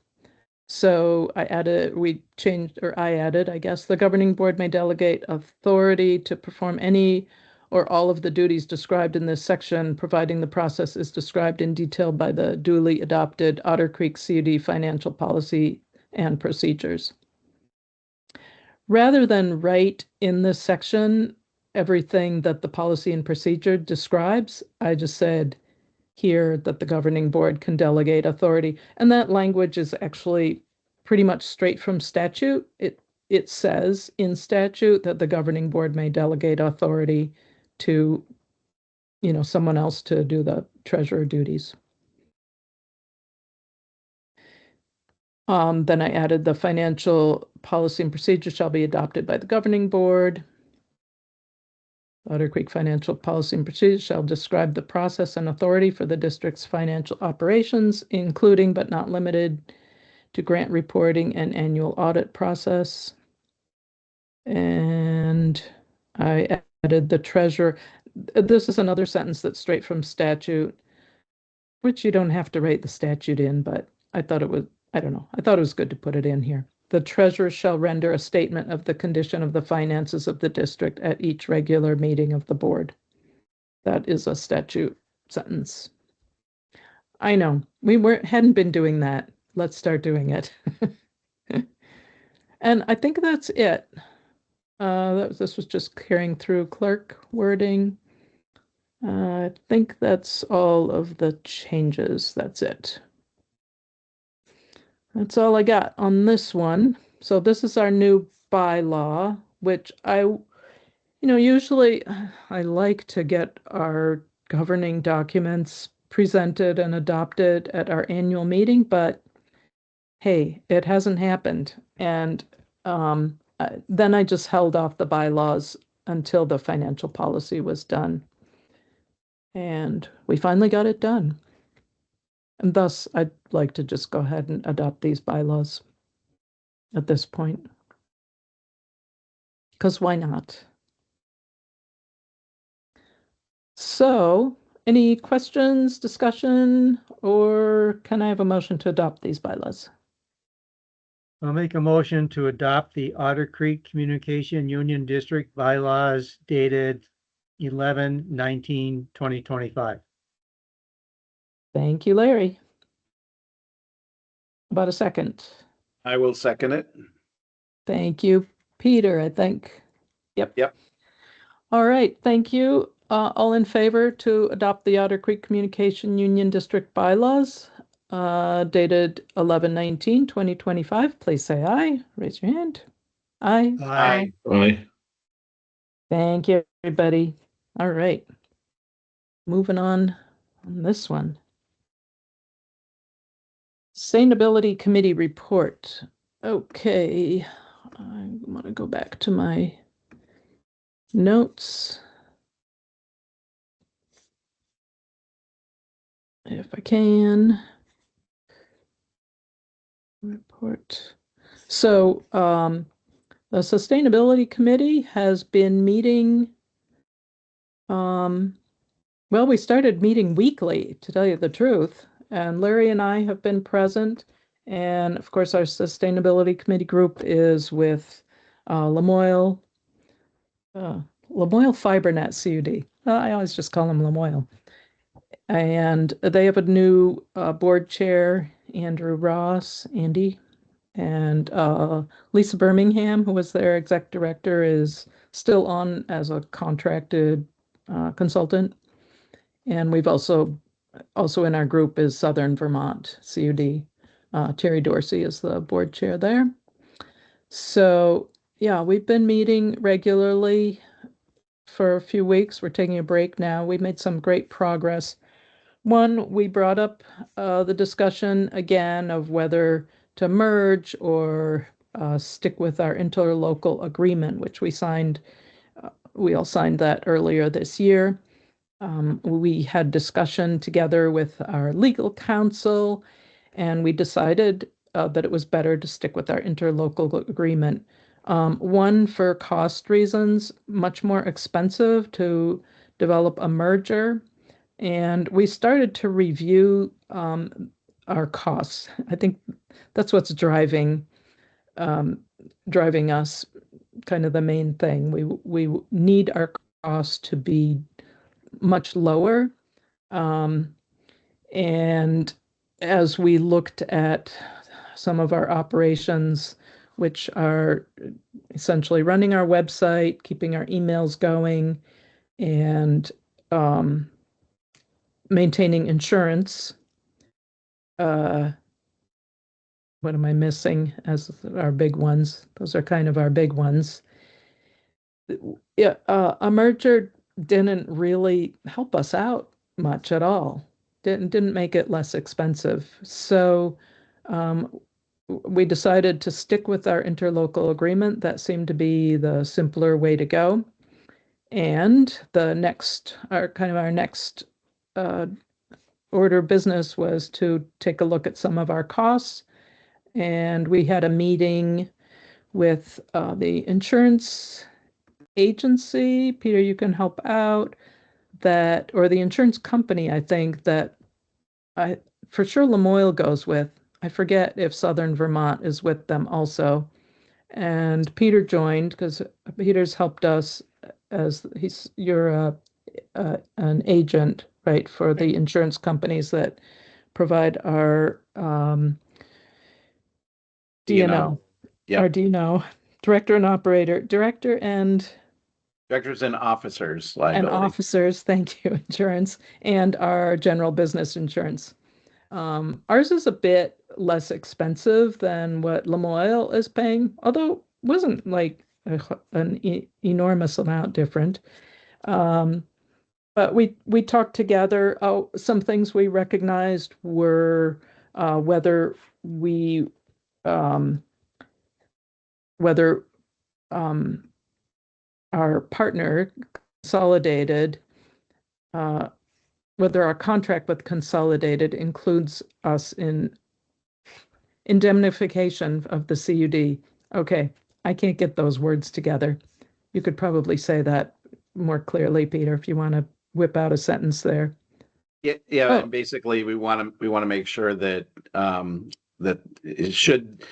So I added, I guess, the governing board may delegate authority to perform any or all of the duties described in this section, providing the process is described in detail by the duly adopted Otter Creek CUD financial policy and procedures. Rather than write in this section everything that the policy and procedure describes, I just said here that the governing board can delegate authority. And that language is actually pretty much straight from statute. It says in statute that the governing board may delegate authority to, someone else to do the treasurer duties. Then I added the financial policy and procedure shall be adopted by the governing board. Otter Creek Financial Policy and Procedures shall describe the process and authority for the district's financial operations, including but not limited to grant reporting and annual audit process. And I added the treasurer. This is another sentence that's straight from statute, which you don't have to write the statute in, but I thought it was, I don't know, I thought it was good to put it in here. the treasurer shall render a statement of the condition of the finances of the district at each regular meeting of the board. That is a statute sentence. I know, we hadn't been doing that. Let's start doing it. And I think that's it. This was just carrying through clerk wording. I think that's all of the changes. That's it. That's all I got on this one. So this is our new bylaw, which usually I like to get our governing documents presented and adopted at our annual meeting, but hey, it hasn't happened. And then I just held off the bylaws until the financial policy was done. And we finally got it done. And thus, I'd like to just go ahead and adopt these bylaws at this point. Because why not? So, any questions, discussion, or can I have a motion to adopt these bylaws?
I'll make a motion to adopt the Otter Creek Communication Union District bylaws dated 11/19/2025.
Thank you, Larry. About a second.
I will second it.
Thank you, Peter, I think. Yep. All right, thank you. All in favor to adopt the Otter Creek Communication Union District bylaws dated 11/19/2025, please say aye. Raise your hand. Aye.
Aye.
Aye.
Thank you, everybody. All right. Moving on this one. Sustainability Committee report. Okay, I want to go back to my notes. If I can. Report. So the Sustainability Committee has been meeting. Well, we started meeting weekly, to tell you the truth, and Larry and I have been present. And of course, our Sustainability Committee group is with Lamoille FiberNet CUD. I always just call them Lamoille. And they have a new board chair, Andrew Ross, Andy, and Lisa Birmingham, who was their exec director, is still on as a contracted consultant. And we've also in our group is Southern Vermont CUD. Terry Dorsey is the board chair there. So yeah, we've been meeting regularly for a few weeks. We're taking a break now. We made some great progress. One, we brought up the discussion again of whether to merge or stick with our interlocal agreement, which we signed. We all signed that earlier this year. We had discussion together with our legal counsel, and we decided that it was better to stick with our interlocal agreement. One, for cost reasons, much more expensive to develop a merger. And we started to review our costs. I think that's what's driving us, kind of the main thing. We need our costs to be much lower. And as we looked at some of our operations, which are essentially running our website, keeping our emails going, and maintaining insurance. What am I missing as our big ones? Those are kind of our big ones. Yeah, a merger didn't really help us out much at all. Didn't make it less expensive. So we decided to stick with our interlocal agreement. That seemed to be the simpler way to go. And our next order of business was to take a look at some of our costs. And we had a meeting with the insurance agency. Peter, you can help out. Or the insurance company, I think, that for sure Lamoille goes with. I forget if Southern Vermont is with them also. And Peter joined because Peter's helped us as you're an agent, right, for the insurance companies that provide our DNO,
Yep.
our DNO, director and operator, director and
Directors and officers liability.
officers, thank you, insurance, and our general business insurance. Ours is a bit less expensive than what Lamoille is paying, although wasn't like an enormous amount different. But we talked together. Oh, some things we recognized were whether we whether our partner Consolidated, whether our contract with Consolidated includes us in indemnification of the CUD. Okay, I can't get those words together. You could probably say that more clearly, Peter, if you want to whip out a sentence there.
Yeah,
Oh.
and basically we want to make sure that that it should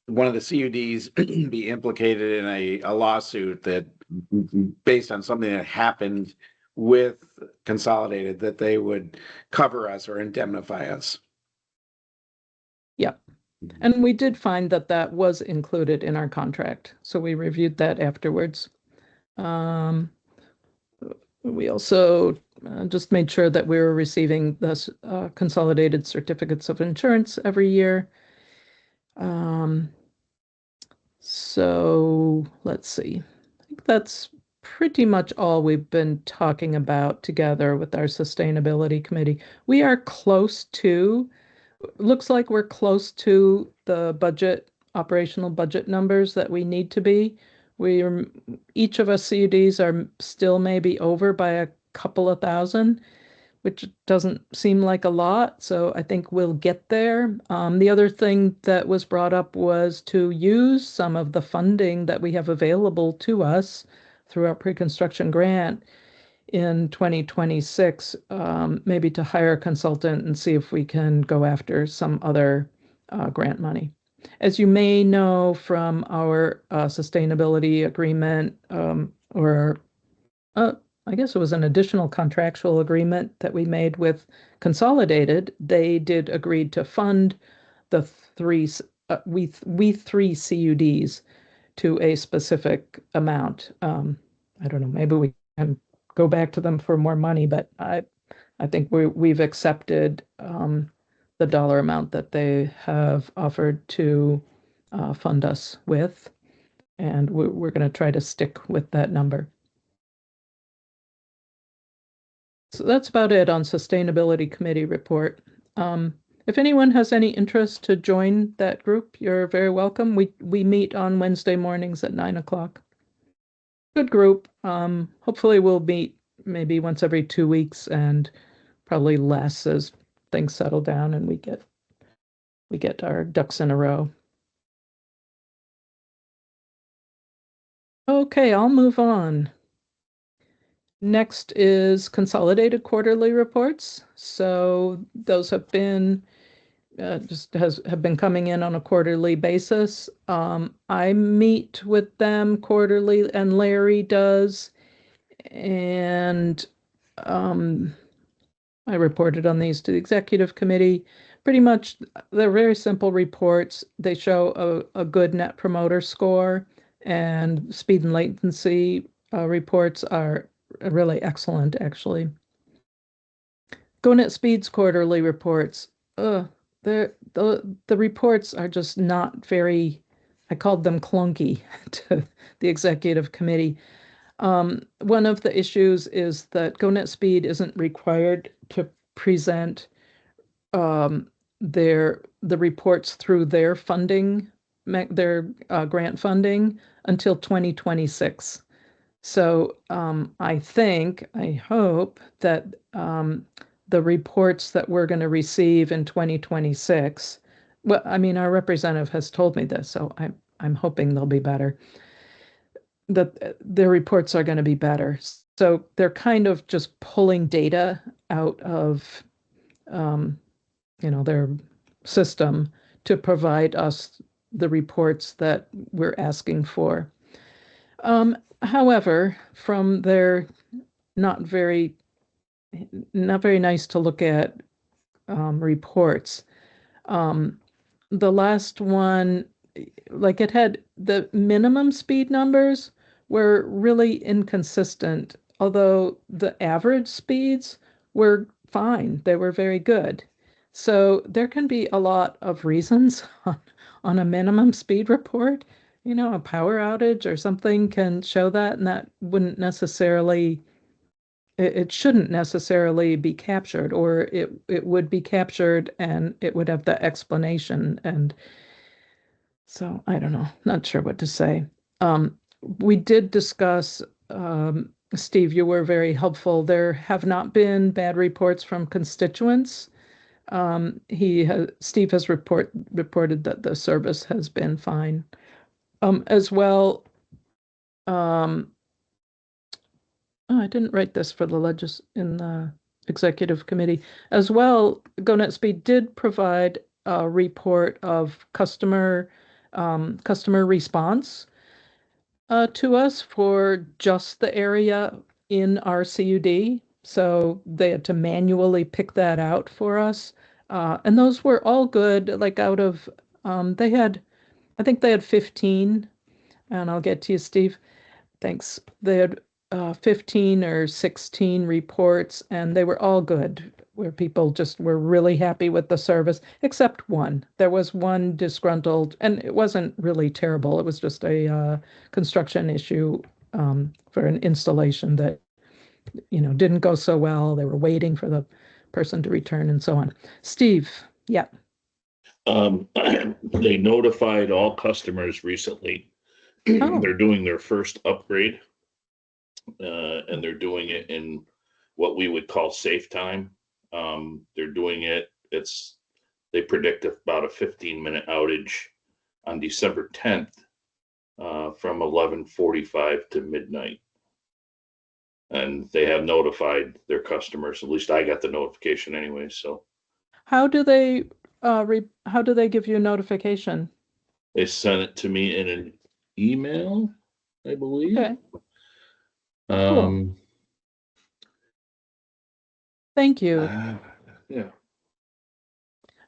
one of the CUDs be implicated in a lawsuit that based on something that happened with Consolidated, that they would cover us or indemnify us.
Yeah. And we did find that that was included in our contract. So we reviewed that afterwards. We also just made sure that we were receiving the consolidated certificates of insurance every year. So let's see. I think that's pretty much all we've been talking about together with our sustainability committee. We are close to, looks like we're close to the budget, operational budget numbers that we need to be. Each of us CUDs are still maybe over by a couple of thousand, which doesn't seem like a lot. So I think we'll get there. The other thing that was brought up was to use some of the funding that we have available to us through our pre-construction grant in 2026, maybe to hire a consultant and see if we can go after some other grant money. As you may know from our sustainability agreement, or I guess it was an additional contractual agreement that we made with Consolidated, they did agree to fund the we three CUDs to a specific amount. I don't know, maybe we can go back to them for more money, but I think we've accepted the dollar amount that they have offered to fund us with, and we're going to try to stick with that number. So that's about it on Sustainability Committee report. If anyone has any interest to join that group, you're very welcome. We meet on Wednesday mornings at 9 o'clock. Good group. Hopefully we'll meet maybe once every 2 weeks and probably less as things settle down and we get our ducks in a row. Okay, I'll move on. Next is consolidated quarterly reports. So those have been have been coming in on a quarterly basis. I meet with them quarterly, and Larry does, and I reported on these to the executive committee. Pretty much, they're very simple reports. They show a good net promoter score, and speed and latency reports are really excellent, actually. GoNet Speed's quarterly reports. The reports are just not very, I called them clunky to the executive committee. One of the issues is that GoNet Speed isn't required to present the reports through their funding, their grant funding until 2026. So I hope that the reports that we're going to receive in 2026, well, I mean, our representative has told me this, so I'm hoping they'll be better, that their reports are going to be better. So they're kind of just pulling data out of, their system to provide us the reports that we're asking for. However, from their not very nice to look at reports, the last one, like it had the minimum speed numbers were really inconsistent, although the average speeds were fine. They were very good. So there can be a lot of reasons on a minimum speed report. You know, a power outage or something can show that, and that wouldn't necessarily, it shouldn't necessarily be captured, or it would be captured and it would have the explanation. And so I don't know, not sure what to say. We did discuss, Steve, you were very helpful. There have not been bad reports from constituents. Steve has reported that the service has been fine. As well, oh, I didn't write this for the in the executive committee. As well, GoNet Speed did provide a report of customer response to us for just the area in our CUD. So they had to manually pick that out for us. And those were all good, like out of, I think they had 15, and I'll get to you, Steve. Thanks. They had 15 or 16 reports, and they were all good, where people just were really happy with the service, except one. There was one disgruntled, and it wasn't really terrible. It was just a construction issue for an installation that, didn't go so well. They were waiting for the person to return and so on. Steve, yeah.
They notified all customers recently.
Oh.
They're doing their first upgrade, and they're doing it in what we would call safe time. They're doing it, they predict about a 15-minute outage on December 10th from 11:45 to midnight. And they have notified their customers. At least I got the notification anyway. So
how do they give you a notification?
they sent it to me in an email, I believe.
Okay. Cool. Thank you.
Yeah.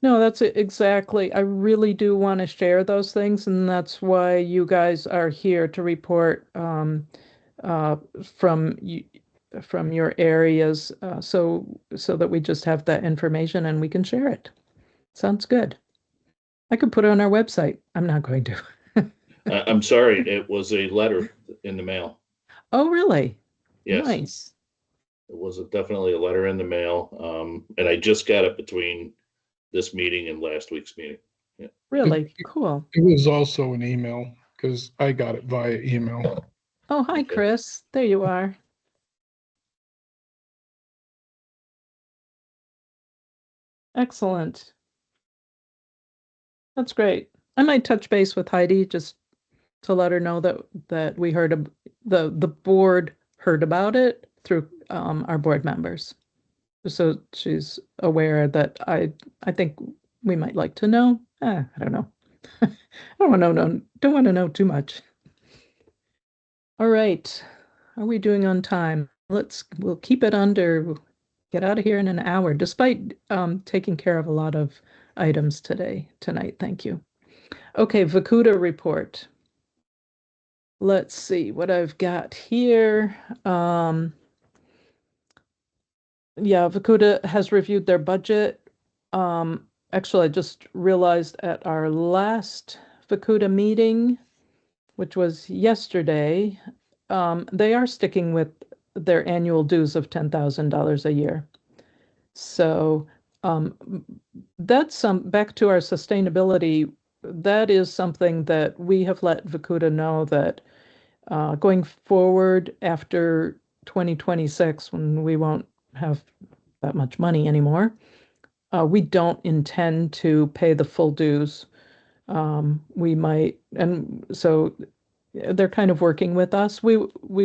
No, that's exactly. I really do want to share those things, and that's why you guys are here to report from your areas, so that we just have that information and we can share it. Sounds good. I could put it on our website. I'm not going to.
I'm sorry, it was a letter in the mail.
Oh, really?
Yes.
Nice.
It was definitely a letter in the mail, and I just got it between this meeting and last week's meeting. Yeah.
Really? Cool.
It was also an email because I got it via email.
Oh, hi,
Okay.
Chris. There you are. Excellent. That's great. I might touch base with Heidi just to let her know that we heard the board heard about it through our board members. So she's aware that I think we might like to know. I don't know. I don't want to know too much. All right. How are we doing on time? We'll keep it under, get out of here in an hour, despite taking care of a lot of items tonight. Thank you. Okay, VCUDA report. Let's see what I've got here. Yeah, VCUDA has reviewed their budget. Actually, I just realized at our last VCUDA meeting, which was yesterday, they are sticking with their annual dues of $10,000 a year. So that's back to our sustainability. That is something that we have let VCUDA know that going forward after 2026, when we won't have that much money anymore, we don't intend to pay the full dues. We might, and so they're kind of working with us. We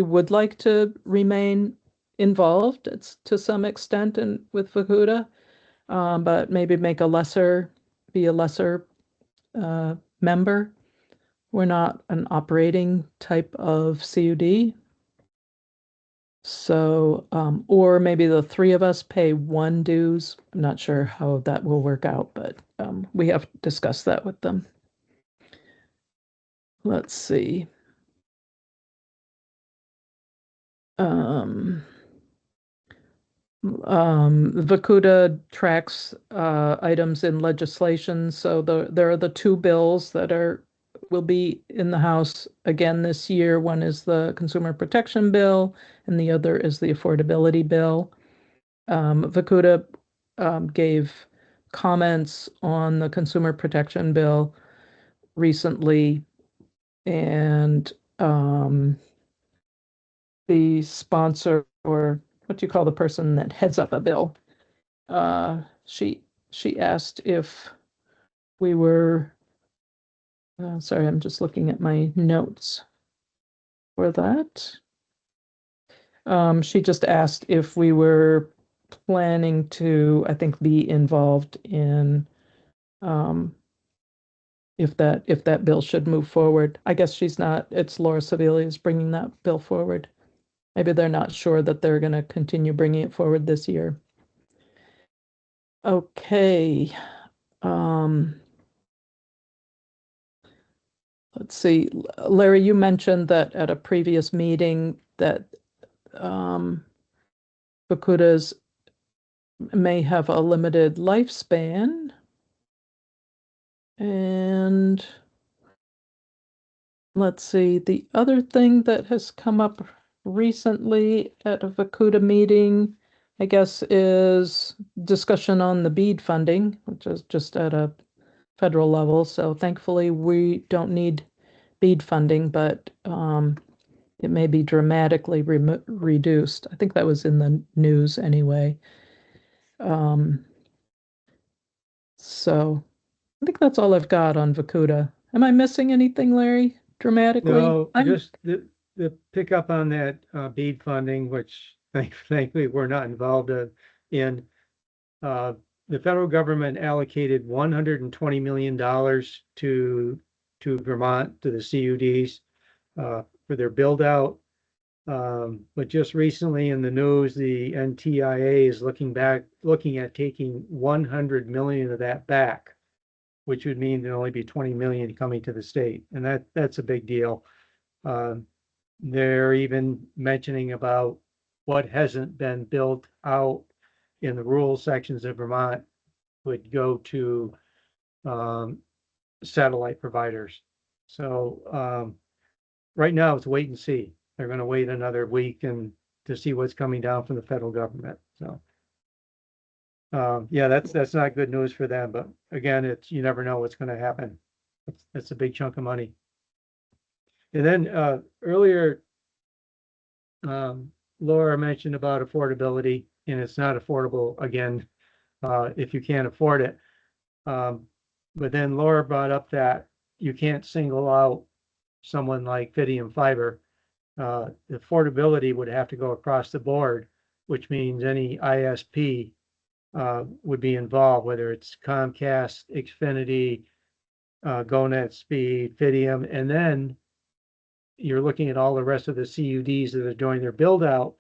would like to remain involved to some extent with VCUDA, but maybe make a lesser be a lesser member. We're not an operating type of CUD. So, or maybe the three of us pay one dues. I'm not sure how that will work out, but we have discussed that with them. Let's see. VACUDA tracks items in legislation. So there are the two bills that will be in the House again this year. One is the Consumer Protection Bill, and the other is the Affordability Bill. VACUDA gave comments on the Consumer Protection Bill recently, and the sponsor, or what do you call the person that heads up a bill? She asked if we were, sorry, I'm just looking at my notes for that. She just asked if we were planning to, I think, be involved in if that bill should move forward. I guess she's not, it's Laura Sevilla is bringing that bill forward. Maybe they're not sure that they're going to continue bringing it forward this year. Okay. Let's see, Larry, you mentioned that at a previous meeting that VACUDAs may have a limited lifespan. And let's see, the other thing that has come up recently at a VACUDA meeting, I guess, is discussion on the BEAD funding, which is just at a federal level. So thankfully, we don't need BEAD funding, but it may be dramatically reduced. I think that was in the news anyway. So I think that's all I've got on VACUDA. Am I missing anything, Larry? Dramatically?
No, just the pick up on that BEAD funding, which thankfully we're not involved in. The federal government allocated $120 million to Vermont, to the CUDs, for their build out. But just recently in the news, the NTIA is looking at taking 100 million of that back, which would mean there'll only be 20 million coming to the state, and that's a big deal. They're even mentioning about what hasn't been built out in the rural sections of Vermont would go to satellite providers. So right now it's wait and see. They're going to wait another week and to see what's coming down from the federal government. So yeah, that's not good news for them. But again, you never know what's going to happen. That's a big chunk of money. And then earlier, Laura mentioned about affordability, and it's not affordable again if you can't afford it. But then Laura brought up that you can't single out someone like Fidium Fiber. The affordability would have to go across the board, which means any ISP would be involved, whether it's Comcast, Xfinity, GoNet Speed, Fidium, and then you're looking at all the rest of the CUDs that are doing their build out.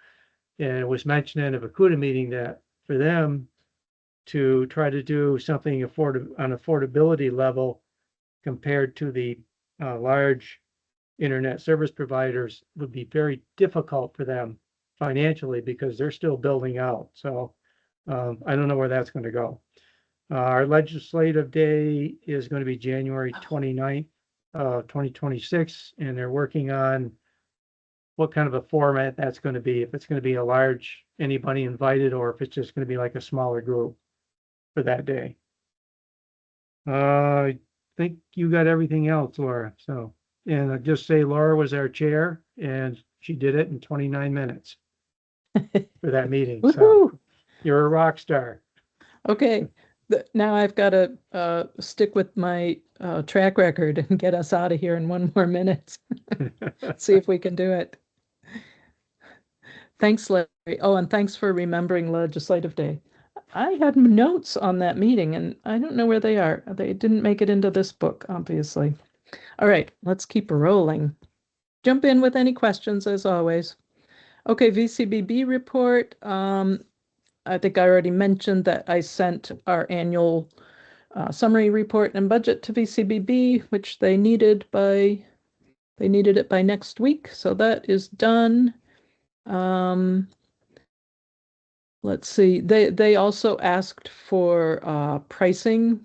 And it was mentioned in a VACUDA meeting that for them to try to do something on affordability level compared to the large internet service providers would be very difficult for them financially because they're still building out. So I don't know where that's going to go. Our legislative day is going to be January 29th, 2026, and they're working on what kind of a format that's going to be, if it's going to be a large, anybody invited, or if it's just going to be like a smaller group for that day. I think you got everything else, Laura. So, and I'll just say Laura was our chair and she did it in 29 minutes for that meeting. So you're a rock star.
Okay. Now I've got to stick with my track record and get us out of here in 1 more minute. See if we can do it. Thanks, Larry. Oh, and thanks for remembering Legislative Day. I had notes on that meeting and I don't know where they are. They didn't make it into this book, obviously. All right, let's keep rolling. Jump in with any questions as always. Okay, VCBB report. I think I already mentioned that I sent our annual summary report and budget to VCBB, which they needed it by next week. So that is done. Let's see, they also asked for pricing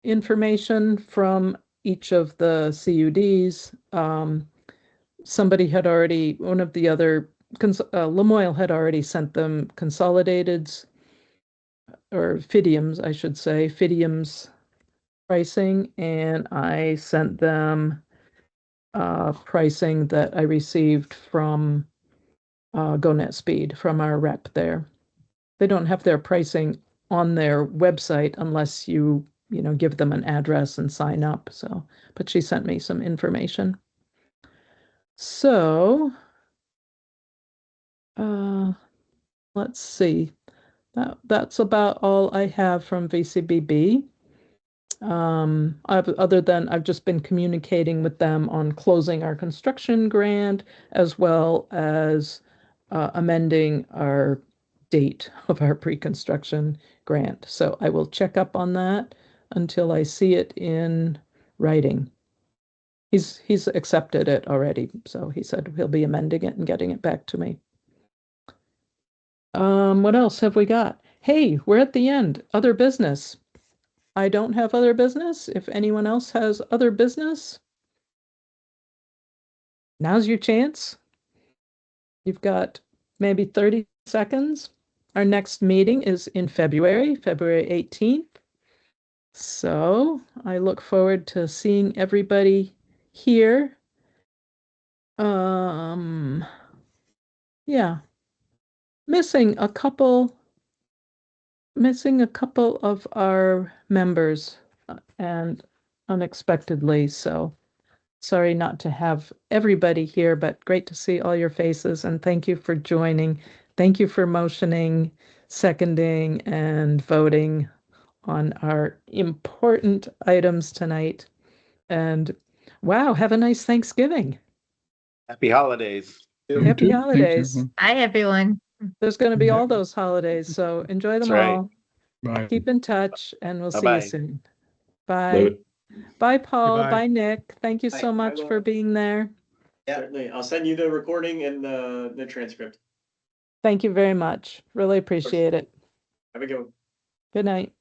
information from each of the CUDs. Somebody had already, one of the other, Lamoille had already sent them consolidateds, or Fidium's, I should say, Fidium's pricing, and I sent them pricing that I received from GoNetSpeed, from our rep there. They don't have their pricing on their website unless you give them an address and sign up. So, but she sent me some information. So, let's see. That's about all I have from VCBB. Other than I've just been communicating with them on closing our construction grant as well as amending our date of our pre-construction grant. So I will check up on that until I see it in writing. He's accepted it already, so he said he'll be amending it and getting it back to me. What else have we got? Hey, we're at the end. Other business. I don't have other business. If anyone else has other business, now's your chance. You've got maybe 30 seconds. Our next meeting is in February 18th. So I look forward to seeing everybody here. Yeah, missing a couple of our members and unexpectedly. So sorry not to have everybody here, but great to see all your faces and thank you for joining. Thank you for motioning, seconding, and voting on our important items tonight. And wow, have a nice Thanksgiving.
Happy holidays.
You
Happy
too. Thank you,
holidays.
everyone.
Hi, everyone.
There's going to be
Yeah.
all those holidays, so enjoy them
That's right.
all.
Bye.
Keep in touch, and we'll see you
Bye-bye.
soon. Bye.
Later.
Bye, Paul.
Goodbye.
Bye, Nick. Thank you so
Bye.
much
Bye,
for
Laura.
being there.
Yeah.
Certainly. I'll send you the recording and the transcript.
Thank you very much. Really appreciate it.
Have a good one.
Good night.